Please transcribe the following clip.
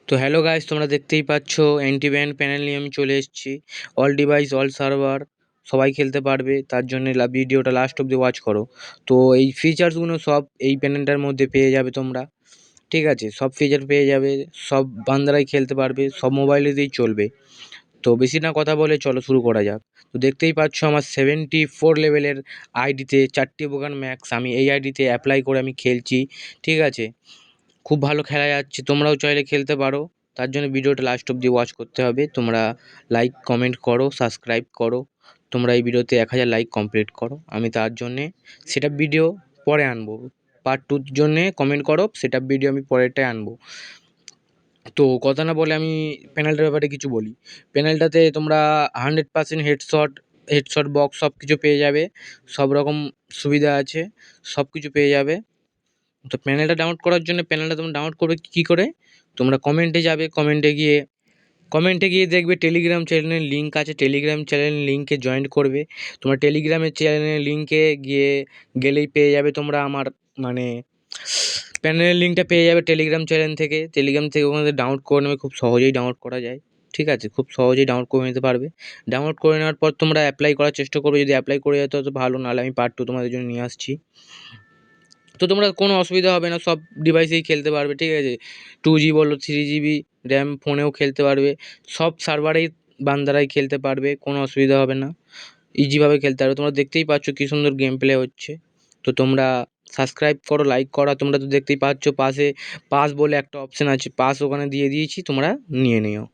তো hello guys, তোমরা দেখতেই পাচ্ছ অ্যান্টি ব্যান্ড প্যানেল নিয়ে আমি চলে এসেছি। অল ডিভাইস অল সার্ভার সবাই খেলতে পারবে, তার জন্য ভিডিওটা লাস্ট অব্দি ওয়াচ করো। তো এই ফিচার্সগুলো সব এই প্যানেলটার মধ্যে পেয়ে যাবে তোমরা, ঠিক আছে? সব ফিচার পেয়ে যাবে, সব বান্দারাই খেলতে পারবে, সব মোবাইলেতেই চলবে। তো বেশি না কথা বলে চলো শুরু করা যাক। তো দেখতেই পাচ্ছ আমার 74 লেভেলের আইডিতে 4টি বোগান ম্যাক্স আমি এই আইডিতে অ্যাপ্লাই করে আমি খেলছি, ঠিক আছে? খুব ভালো খেলা যাচ্ছে, তোমরাও চাইলে খেলতে পারো। তার জন্য ভিডিওটা লাস্ট অব্দি ওয়াচ করতে হবে। তোমরা লাইক কমেন্ট করো, সাবস্ক্রাইব করো। তোমরা এই ভিডিওতে 1000 লাইক কমপ্লিট করো। আমি তার জন্যে সেটআপ ভিডিও পরে আনবো। পার্ট 2 র জন্যে কমেন্ট করো, সেটআপ ভিডিও আমি পরেরটায় আনবো। তো কথা না বলে আমি প্যানেলটার ব্যাপারে কিছু বলি। প্যানেলটাতে তোমরা 100% হেডশট বক্স সব কিছু পেয়ে যাবে, সব রকম সুবিধা আছে, সব কিছু পেয়ে যাবে। তো প্যানেলটা ডাউনলোড করার জন্য প্যানেলটা তোমরা ডাউনলোড করবে কী করে? তোমরা কমেন্টে যাবে, কমেন্টে গিয়ে দেখবে টেলিগ্রাম চ্যানেলের লিঙ্ক আছে, টেলিগ্রাম চ্যানেলের লিঙ্কে জয়েন করবে। তোমরা টেলিগ্রামের চ্যানেলের লিঙ্কে গেলেই পেয়ে যাবে তোমরা আমার মানে প্যানেলের লিঙ্কটা পেয়ে যাবে টেলিগ্রাম চ্যানেল থেকে। টেলিগ্রাম থেকে ওখানে ডাউনলোড করে নেবে, খুব সহজেই ডাউনলোড করা যায়, ঠিক আছে? খুব সহজেই ডাউনলোড করে নিতে পারবে। ডাউনলোড করে নেওয়ার পর তোমরা অ্যাপ্লাই করার চেষ্টা করবে, যদি অ্যাপ্লাই করে যেত তো ভালো, নাহলে আমি পার্ট 2 তোমাদের জন্য নিয়ে আসছি। তো তোমরা কোনো অসুবিধা হবে না, সব ডিভাইসেই খেলতে পারবে, ঠিক আছে? 2G বলো, 3GB র্যাম ফোনেও খেলতে পারবে, সব সার্ভারেই বান্দারাই খেলতে পারবে, কোনো অসুবিধা হবে না, ইজিভাবে খেলতে পারবে। তোমরা দেখতেই পাচ্ছ কী সুন্দর গেম প্লে হচ্ছে। তো তোমরা সাবস্ক্রাইব করো, লাইক করো। তোমরা তো দেখতেই পাচ্ছ পাশে পাস বলে একটা অপশান আছে, পাস ওখানে দিয়ে দিয়েছি, তোমরা নিয়ে নিও।